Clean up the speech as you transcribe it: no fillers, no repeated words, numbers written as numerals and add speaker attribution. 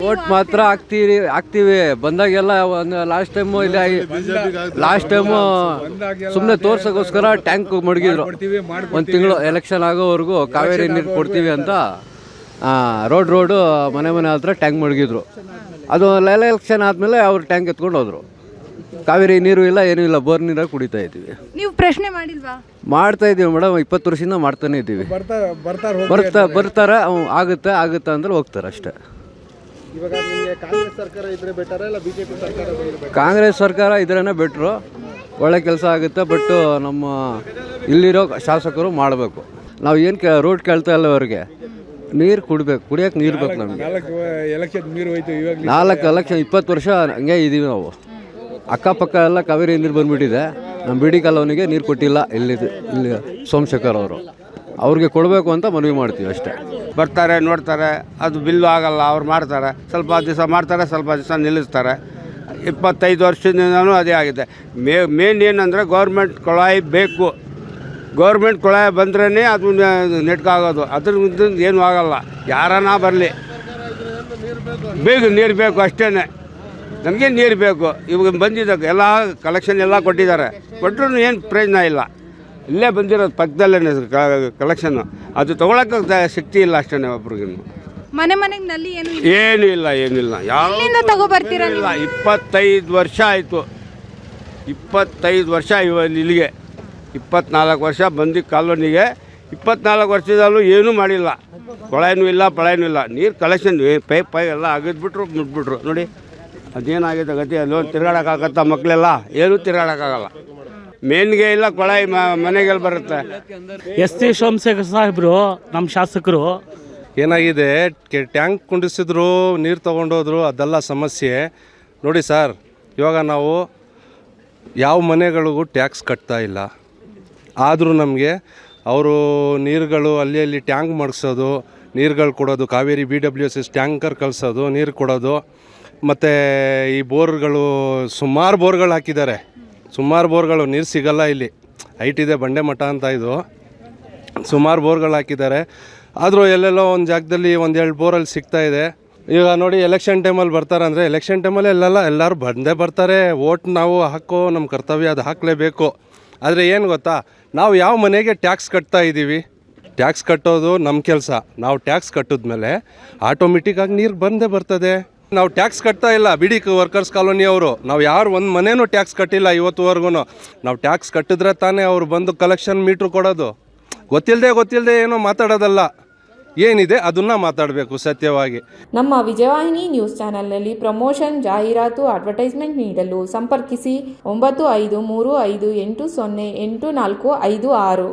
Speaker 1: Vote ಮಾತ್ರ ಹಾಕ್ತೀವಿ ಬಂದಾಗೆಲ್ಲ ಒಂದು ಲಾಸ್ಟ್ ಟೈಮು ಸುಮ್ಮನೆ ತೋರ್ಸೋಕ್ಕೋಸ್ಕರ ಟ್ಯಾಂಕ್ ಮಡಗಿದ್ರು. ಒಂದು ತಿಂಗಳು ಎಲೆಕ್ಷನ್ ಆಗೋವರೆಗೂ ಕಾವೇರಿ ನೀರು ಕೊಡ್ತೀವಿ ಅಂತ ರೋಡು ಮನೆ ಹತ್ರ ಟ್ಯಾಂಕ್ ಮಡಗಿದ್ರು. ಅದು ಎಲೆಕ್ಷನ್ ಆದಮೇಲೆ ಅವ್ರು ಟ್ಯಾಂಕ್ ಎತ್ಕೊಂಡು ಹೋದ್ರು. ಕಾವೇರಿ ನೀರು ಇಲ್ಲ, ಏನೂ ಇಲ್ಲ, ಬೋರ್ ನೀರಾಗಿ ಕುಡಿತಾ ಇದ್ದೀವಿ.
Speaker 2: ನೀವು ಪ್ರಶ್ನೆ ಮಾಡಿಲ್ವಾ?
Speaker 1: ಮಾಡ್ತಾ ಇದ್ದೀವಿ ಮೇಡಮ್, 20 ವರ್ಷದಿಂದ ಮಾಡ್ತಾನೆ ಇದ್ದೀವಿ. ಬರ್ತಾರೆ ಆಗುತ್ತೆ ಅಂದ್ರೆ ಹೋಗ್ತಾರೆ ಅಷ್ಟೇ. ಕಾಂಗ್ರೆಸ್ ಸರ್ಕಾರ ಇದ್ರೇನೆ ಬೆಟ್ರು, ಒಳ್ಳೆ ಕೆಲಸ ಆಗುತ್ತೆ. ಬಟ್ ನಮ್ಮ ಇಲ್ಲಿರೋ ಶಾಸಕರು ಮಾಡಬೇಕು. ನಾವು ಏನು ರೋಡ್ ಕೇಳ್ತಾ ಇಲ್ಲ, ಅವ್ರಿಗೆ ನೀರು ಕುಡಿಯೋಕೆ ನೀರು ಬೇಕು ನಮಗೆ. 4 ಲಕ್ಷ 20 ವರ್ಷ ಹಂಗೆ ಇದ್ದೀವಿ ನಾವು. ಅಕ್ಕಪಕ್ಕ ಎಲ್ಲ ಕಾವೇರಿ ನೀರು ಬಂದುಬಿಟ್ಟಿದೆ. ನಮ್ಮ ಬಿಡಿ ಕಾಲೋನಿಗೆ ನೀರು ಕೊಟ್ಟಿಲ್ಲ. ಇಲ್ಲಿ ಸೋಮಶೇಖರ್ ಅವ್ರಿಗೆ ಕೊಡಬೇಕು ಅಂತ ಮನವಿ ಮಾಡ್ತೀವಿ ಅಷ್ಟೇ.
Speaker 3: ಬರ್ತಾರೆ, ನೋಡ್ತಾರೆ, ಅದು ಬಿಲ್ಲು ಆಗಲ್ಲ, ಅವ್ರು ಮಾಡ್ತಾರೆ. ಸ್ವಲ್ಪ ದಿವಸ ಮಾಡ್ತಾರೆ, ಸ್ವಲ್ಪ ದಿವಸ ನಿಲ್ಲಿಸ್ತಾರೆ. 25 ವರ್ಷದಿಂದನೂ ಅದೇ ಆಗಿದೆ. ಮೇನ್ ಏನಂದರೆ ಗೌರ್ಮೆಂಟ್ ಕೊಳಾಯಿ ಬೇಕು. ಗೌರ್ಮೆಂಟ್ ಕೊಳಾಯಿ ಬಂದ್ರೇ ಅದು ನೆಟ್ಕಾಗೋದು. ಅದ್ರ ಏನೂ ಆಗಲ್ಲ. ಯಾರನ್ನ ಬರಲಿ, ಬೇಗ ನೀರು ಬೇಕು ಅಷ್ಟೇ. ನಮಗೆ ನೀರು ಬೇಕು. ಇವಾಗ ಬಂದಿದ್ದಾಗ ಎಲ್ಲ ಕಲೆಕ್ಷನ್ ಎಲ್ಲ ಕೊಟ್ಟಿದ್ದಾರೆ, ಕೊಟ್ಟರು ಏನು ಪ್ರಯೋಜನ ಇಲ್ಲ. ಇಲ್ಲೇ ಬಂದಿರೋದು ಪಕ್ಕದಲ್ಲೇ ಕಲೆಕ್ಷನ್ನು, ಅದು ತೊಗೊಳಕ್ಕೆ ಶಕ್ತಿ ಇಲ್ಲ ಅಷ್ಟೇ ಒಬ್ರಿಗೂ.
Speaker 2: ಮನೆಗೆ ನಲ್ಲಿ
Speaker 3: ಏನಿಲ್ಲ ಯಾವ
Speaker 2: ತಗೋಬರ್ತೀರಾ?
Speaker 3: 25 ವರ್ಷ ಆಯಿತು. 25 ವರ್ಷ ಇಲ್ಲಿಗೆ 24 ವರ್ಷ ಬಂದು ಕಾಲೋನಿಗೆ. 24 ವರ್ಷದಲ್ಲೂ ಏನೂ ಮಾಡಿಲ್ಲ. ಕೊಳಾಯಿನೂ ಇಲ್ಲ, ಪಳಾಯಿನೂ ಇಲ್ಲ. ನೀರು ಕಲೆಕ್ಷನ್ ಪೈಪ್ ಎಲ್ಲ ಆಗಿದ್ಬಿಟ್ರು, ಮುಟ್ಬಿಟ್ರು. ನೋಡಿ ಅದೇನಾಗಿದೆ ಗತಿ. ಅಲ್ಲೊಂದು ತಿರ್ಗಾಡೋಕ್ಕಾಗತ್ತಾ? ಮಕ್ಕಳೆಲ್ಲ ಏನೂ ತಿರ್ಗಾಡೋಕ್ಕಾಗಲ್ಲ. ಮೇನ್ಗೆ ಇಲ್ಲ, ಕೊಳಾಯಿ ಮನೆಗೆಲ್ಲ ಬರುತ್ತೆ.
Speaker 4: ಟಿ ಸೋಮಶೇಖರ್ ಸಾಹೇಬರು ನಮ್ಮ ಶಾಸಕರು
Speaker 5: ಏನಾಗಿದೆ, ಟ್ಯಾಂಕ್ ಕುಂಡಿಸಿದ್ರು, ನೀರು ತೊಗೊಂಡೋದ್ರು, ಅದೆಲ್ಲ ಸಮಸ್ಯೆ. ನೋಡಿ ಸರ್, ಇವಾಗ ನಾವು ಯಾವ ಮನೆಗಳಿಗೂ ಟ್ಯಾಕ್ಸ್ ಕಟ್ತಾ ಇಲ್ಲ. ಆದರೂ ನಮಗೆ ಅವರು ನೀರುಗಳು ಅಲ್ಲಿ ಟ್ಯಾಂಕ್ ಮಡಗಿಸೋದು, ನೀರುಗಳು ಕೊಡೋದು, ಕಾವೇರಿ BWSS ಟ್ಯಾಂಕರ್ ಕಳಿಸೋದು, ನೀರು ಕೊಡೋದು. ಮತ್ತು ಈ ಬೋರ್ಗಳು ಸುಮಾರು ಬೋರ್ಗಳು ಹಾಕಿದ್ದಾರೆ. ಸುಮಾರು ಬೋರ್ಗಳು, ನೀರು ಸಿಗಲ್ಲ ಇಲ್ಲಿ. ಹೈಟ್ ಇದೆ, ಬಂಡೆ ಮಠ ಅಂತ ಇದು. ಸುಮಾರು ಬೋರ್ಗಳು ಹಾಕಿದ್ದಾರೆ. ಆದರೂ ಎಲ್ಲೆಲ್ಲೋ ಒಂದು ಜಾಗದಲ್ಲಿ 1-2 ಬೋರಲ್ಲಿ ಸಿಗ್ತಾ ಇದೆ. ಈಗ ನೋಡಿ, ಎಲೆಕ್ಷನ್ ಟೈಮಲ್ಲಿ ಬರ್ತಾರೆ ಅಂದರೆ ಎಲೆಕ್ಷನ್ ಟೈಮಲ್ಲಿ ಎಲ್ಲರೂ ಬಂದೇ ಬರ್ತಾರೆ. ವೋಟ್ ನಾವು ನಮ್ಮ ಕರ್ತವ್ಯ, ಅದು ಹಾಕಲೇಬೇಕು. ಆದರೆ ಏನು ಗೊತ್ತಾ, ನಾವು ಯಾವ ಮನೆಗೆ ಟ್ಯಾಕ್ಸ್ ಕಟ್ತಾ ಇದ್ದೀವಿ, ಟ್ಯಾಕ್ಸ್ ಕಟ್ಟೋದು ನಮ್ಮ ಕೆಲಸ. ನಾವು ಟ್ಯಾಕ್ಸ್ ಕಟ್ಟಿದ್ಮೇಲೆ ಆಟೋಮೆಟಿಕ್ಕಾಗಿ ನೀರು ಬಂದೇ ಬರ್ತದೆ. ನಾವು ಟ್ಯಾಕ್ಸ್ ಕಟ್ತಾ ಇಲ್ಲ, ಬಿಡಿ ವರ್ಕರ್ಸ್ ಕಾಲೋನಿಯವರು. ನಾವು ಯಾರು ಒಂದು ಮನೇನೂ ಟ್ಯಾಕ್ಸ್ ಕಟ್ಟಿಲ್ಲ ಇವತ್ತುವರೆಗೂ. ನಾವು ಟ್ಯಾಕ್ಸ್ ಕಟ್ಟಿದ್ರೆ ತಾನೇ ಅವ್ರು ಬಂದು ಕಲೆಕ್ಷನ್ ಮೀಟ್ರ್ ಕೊಡೋದು. ಗೊತ್ತಿಲ್ಲದೆ ಏನೋ ಮಾತಾಡೋದಲ್ಲ, ಏನಿದೆ ಅದನ್ನು ಮಾತಾಡಬೇಕು ಸತ್ಯವಾಗಿ.
Speaker 6: ನಮ್ಮ ವಿಜಯವಾಹಿನಿ ನ್ಯೂಸ್ ಚಾನೆಲ್ನಲ್ಲಿ ಪ್ರಮೋಷನ್, ಜಾಹೀರಾತು, ಅಡ್ವರ್ಟೈಸ್ಮೆಂಟ್ ನೀಡಲು ಸಂಪರ್ಕಿಸಿ 9535808456.